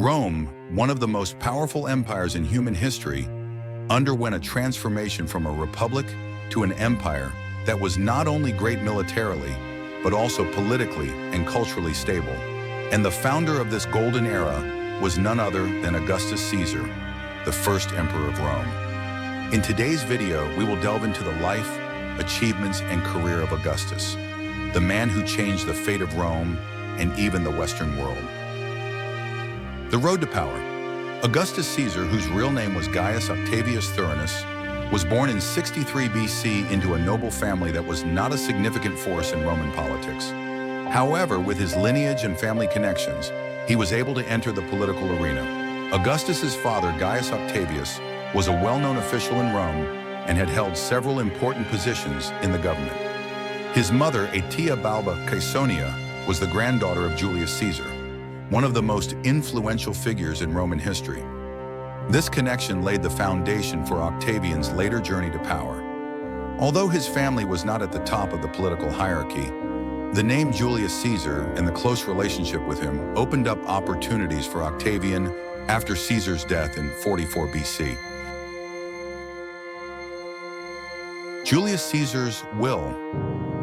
Rome, one of the most powerful empires in human history, underwent a transformation from a republic to an empire that was not only great militarily, but also politically and culturally stable. And the founder of this golden era was none other than Augustus Caesar, the first emperor of Rome. In today's video, we will delve into the life, achievements, and career of Augustus, the man who changed the fate of Rome and even the Western world. The road to power. Augustus Caesar, whose real name was Gaius Octavius Thurinus, was born in 63 BC into a noble family that was not a significant force in Roman politics. However, with his lineage and family connections, he was able to enter the political arena. Augustus's father, Gaius Octavius, was a well-known official in Rome and had held several important positions in the government. His mother, Aetia Balba Caesonia, was the granddaughter of Julius Caesar, one of the most influential figures in Roman history. This connection laid the foundation for Octavian's later journey to power. Although his family was not at the top of the political hierarchy, the name Julius Caesar and the close relationship with him opened up opportunities for Octavian after Caesar's death in 44 BC. Julius Caesar's will.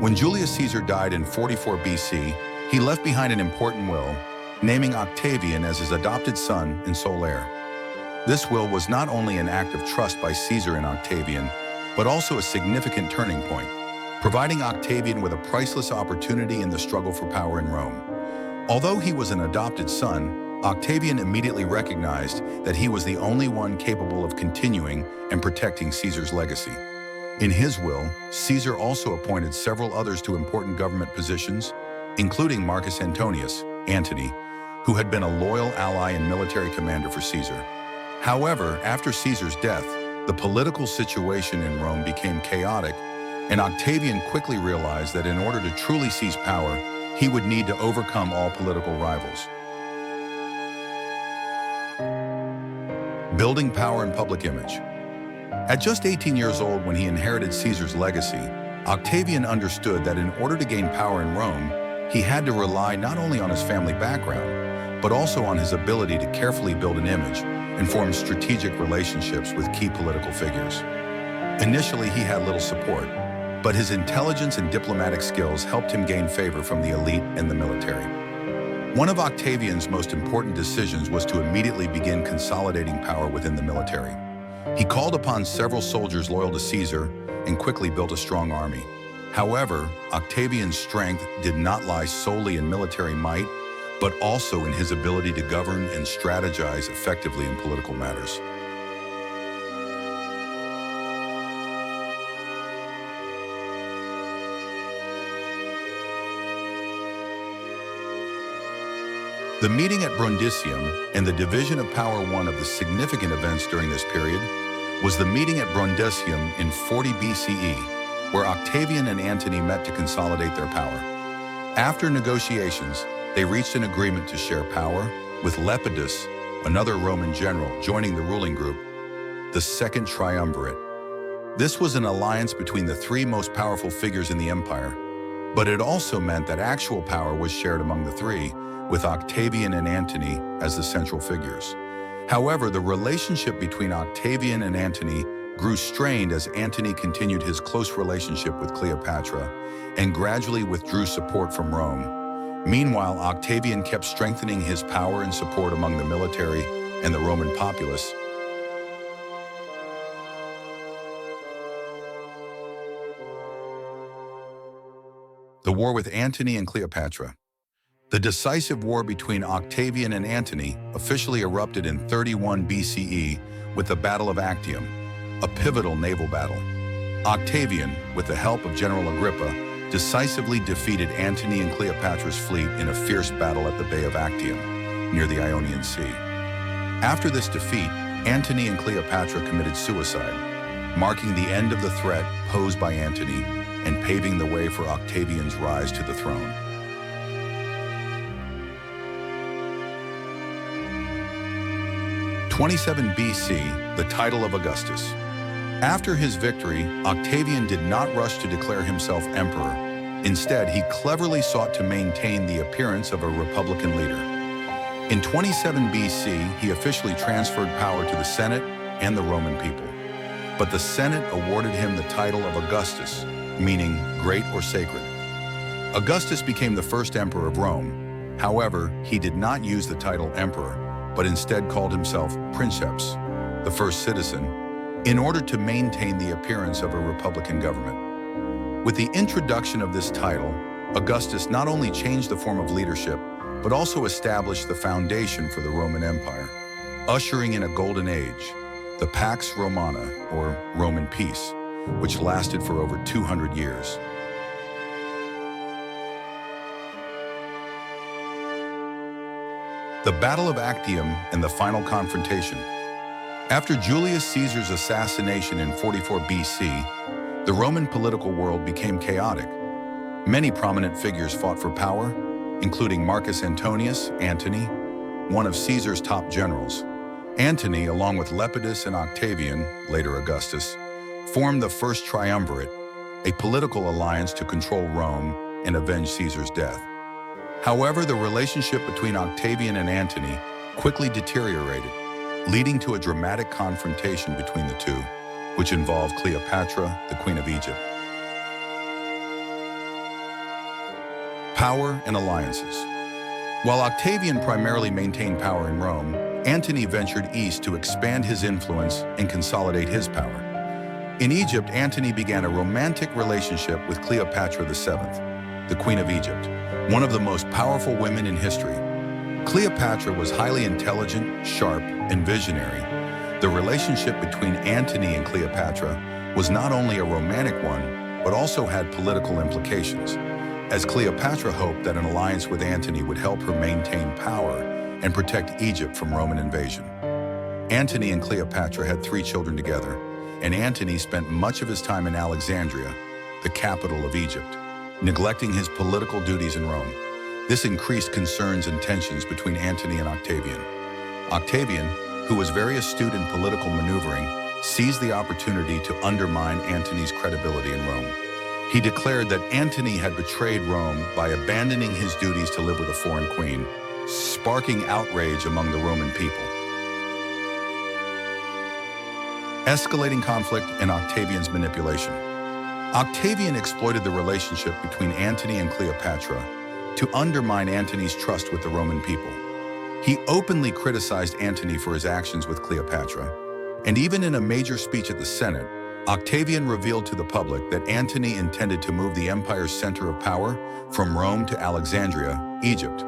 When Julius Caesar died in 44 BC, he left behind an important will, naming Octavian as his adopted son and sole heir. This will was not only an act of trust by Caesar and Octavian, but also a significant turning point, providing Octavian with a priceless opportunity in the struggle for power in Rome. Although he was an adopted son, Octavian immediately recognized that he was the only one capable of continuing and protecting Caesar's legacy. In his will, Caesar also appointed several others to important government positions, including Marcus Antonius, Antony, who had been a loyal ally and military commander for Caesar. However, after Caesar's death, the political situation in Rome became chaotic, and Octavian quickly realized that in order to truly seize power, he would need to overcome all political rivals. Building power and public image. At just 18 years old when he inherited Caesar's legacy, Octavian understood that in order to gain power in Rome, he had to rely not only on his family background, but also on his ability to carefully build an image and form strategic relationships with key political figures. Initially, he had little support, but his intelligence and diplomatic skills helped him gain favor from the elite and the military. One of Octavian's most important decisions was to immediately begin consolidating power within the military. He called upon several soldiers loyal to Caesar and quickly built a strong army. However, Octavian's strength did not lie solely in military might, but also in his ability to govern and strategize effectively in political matters. The meeting at Brundisium and the division of power. One of the significant events during this period was the meeting at Brundisium in 40 BCE, where Octavian and Antony met to consolidate their power. After negotiations, they reached an agreement to share power, with Lepidus, another Roman general, joining the ruling group, the Second Triumvirate. This was an alliance between the three most powerful figures in the empire, but it also meant that actual power was shared among the three, with Octavian and Antony as the central figures. However, the relationship between Octavian and Antony grew strained as Antony continued his close relationship with Cleopatra and gradually withdrew support from Rome. Meanwhile, Octavian kept strengthening his power and support among the military and the Roman populace. The war with Antony and Cleopatra. The decisive war between Octavian and Antony officially erupted in 31 BCE with the Battle of Actium, a pivotal naval battle. Octavian, with the help of General Agrippa, decisively defeated Antony and Cleopatra's fleet in a fierce battle at the Bay of Actium, near the Ionian Sea. After this defeat, Antony and Cleopatra committed suicide, marking the end of the threat posed by Antony and paving the way for Octavian's rise to the throne. '27 BC, the title of Augustus. After his victory, Octavian did not rush to declare himself emperor. Instead, he cleverly sought to maintain the appearance of a republican leader. In 27 BC, he officially transferred power to the Senate and the Roman people. But the Senate awarded him the title of Augustus, meaning great or sacred. Augustus became the first emperor of Rome. However, he did not use the title emperor, but instead called himself princeps, the first citizen, in order to maintain the appearance of a republican government. With the introduction of this title, Augustus not only changed the form of leadership, but also established the foundation for the Roman Empire, ushering in a golden age, the Pax Romana, or Roman peace, which lasted for over 200 years. The Battle of Actium and the final confrontation. After Julius Caesar's assassination in 44 BC, the Roman political world became chaotic. Many prominent figures fought for power, including Marcus Antonius, Antony, one of Caesar's top generals. Antony, along with Lepidus and Octavian, later Augustus, formed the First Triumvirate, a political alliance to control Rome and avenge Caesar's death. However, the relationship between Octavian and Antony quickly deteriorated, leading to a dramatic confrontation between the two, which involved Cleopatra, the Queen of Egypt. Power and alliances. While Octavian primarily maintained power in Rome, Antony ventured east to expand his influence and consolidate his power. In Egypt, Antony began a romantic relationship with Cleopatra VII, the Queen of Egypt, one of the most powerful women in history. Cleopatra was highly intelligent, sharp, and visionary. The relationship between Antony and Cleopatra was not only a romantic one, but also had political implications, as Cleopatra hoped that an alliance with Antony would help her maintain power and protect Egypt from Roman invasion. Antony and Cleopatra had 3 children together, and Antony spent much of his time in Alexandria, the capital of Egypt, neglecting his political duties in Rome. This increased concerns and tensions between Antony and Octavian. Octavian, who was very astute in political maneuvering, seized the opportunity to undermine Antony's credibility in Rome. He declared that Antony had betrayed Rome by abandoning his duties to live with a foreign queen, sparking outrage among the Roman people. Escalating conflict and Octavian's manipulation. Octavian exploited the relationship between Antony and Cleopatra to undermine Antony's trust with the Roman people. He openly criticized Antony for his actions with Cleopatra, and even in a major speech at the Senate, Octavian revealed to the public that Antony intended to move the empire's center of power from Rome to Alexandria, Egypt.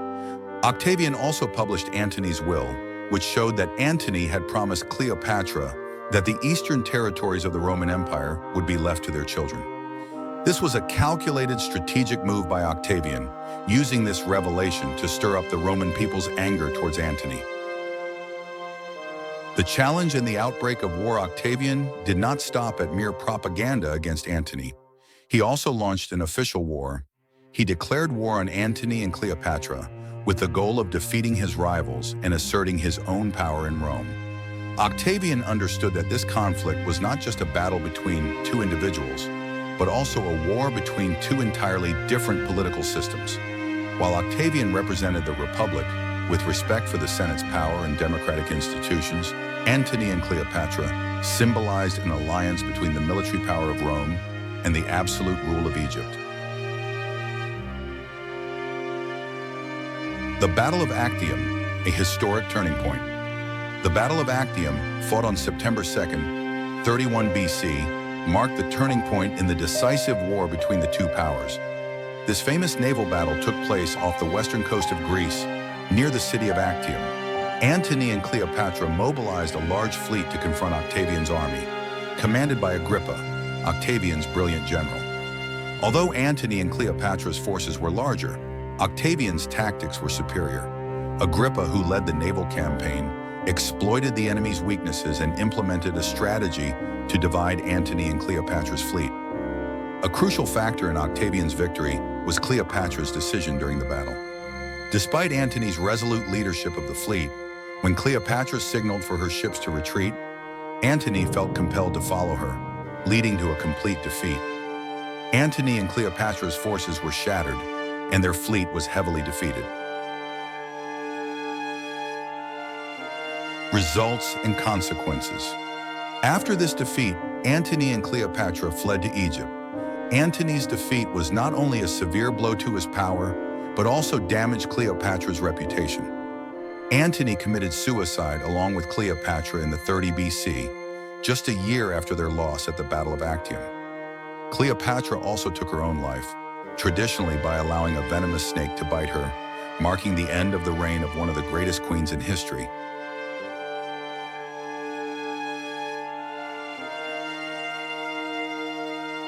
Octavian also published Antony's will, which showed that Antony had promised Cleopatra that the eastern territories of the Roman Empire would be left to their children. This was a calculated strategic move by Octavian, using this revelation to stir up the Roman people's anger towards Antony. The challenge and the outbreak of war. Octavian did not stop at mere propaganda against Antony. He also launched an official war. He declared war on Antony and Cleopatra with the goal of defeating his rivals and asserting his own power in Rome. Octavian understood that this conflict was not just a battle between 2 individuals, but also a war between 2 entirely different political systems. While Octavian represented the Republic with respect for the Senate's power and democratic institutions, Antony and Cleopatra symbolized an alliance between the military power of Rome and the absolute rule of Egypt. The Battle of Actium, a historic turning point. The Battle of Actium, fought on September 2nd, 31 BC, marked the turning point in the decisive war between the 2 powers. This famous naval battle took place off the western coast of Greece, near the city of Actium. Antony and Cleopatra mobilized a large fleet to confront Octavian's army, commanded by Agrippa, Octavian's brilliant general. Although Antony and Cleopatra's forces were larger, Octavian's tactics were superior. Agrippa, who led the naval campaign, exploited the enemy's weaknesses and implemented a strategy to divide Antony and Cleopatra's fleet. A crucial factor in Octavian's victory was Cleopatra's decision during the battle. Despite Antony's resolute leadership of the fleet, when Cleopatra signaled for her ships to retreat, Antony felt compelled to follow her, leading to a complete defeat. Antony and Cleopatra's forces were shattered, and their fleet was heavily defeated. Results and consequences. After this defeat, Antony and Cleopatra fled to Egypt. Antony's defeat was not only a severe blow to his power, but also damaged Cleopatra's reputation. Antony committed suicide along with Cleopatra in the 30 BC, just a year after their loss at the Battle of Actium. Cleopatra also took her own life, traditionally by allowing a venomous snake to bite her, marking the end of the reign of one of the greatest queens in history.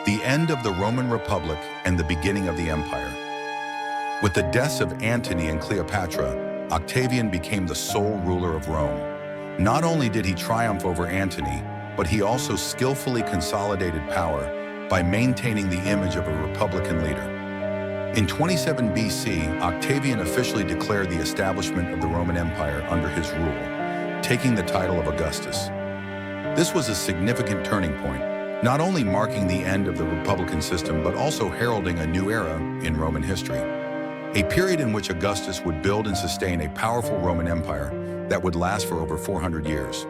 The end of the Roman Republic and the beginning of the empire. With the deaths of Antony and Cleopatra, Octavian became the sole ruler of Rome. Not only did he triumph over Antony, but he also skillfully consolidated power by maintaining the image of a republican leader. In 27 BC, Octavian officially declared the establishment of the Roman Empire under his rule, taking the title of Augustus. This was a significant turning point, not only marking the end of the republican system, but also heralding a new era in Roman history. A period in which Augustus would build and sustain a powerful Roman Empire that would last for over 400 years.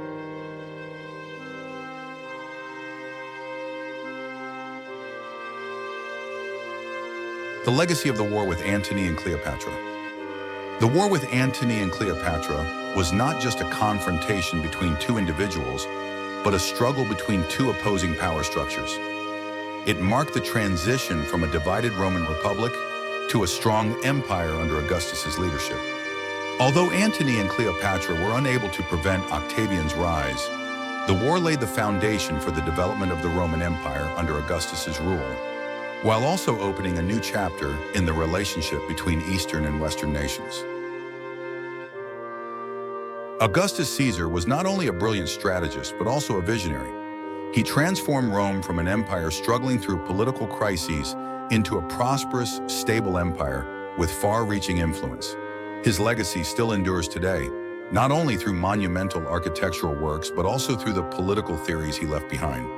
The legacy of the war with Antony and Cleopatra. The war with Antony and Cleopatra was not just a confrontation between two individuals, but a struggle between two opposing power structures. It marked the transition from a divided Roman Republic to a strong empire under Augustus's leadership. Although Antony and Cleopatra were unable to prevent Octavian's rise, the war laid the foundation for the development of the Roman Empire under Augustus's rule, while also opening a new chapter in the relationship between Eastern and Western nations. Augustus Caesar was not only a brilliant strategist, but also a visionary. He transformed Rome from an empire struggling through political crises into a prosperous, stable empire with far-reaching influence. His legacy still endures today, not only through monumental architectural works, but also through the political theories he left behind.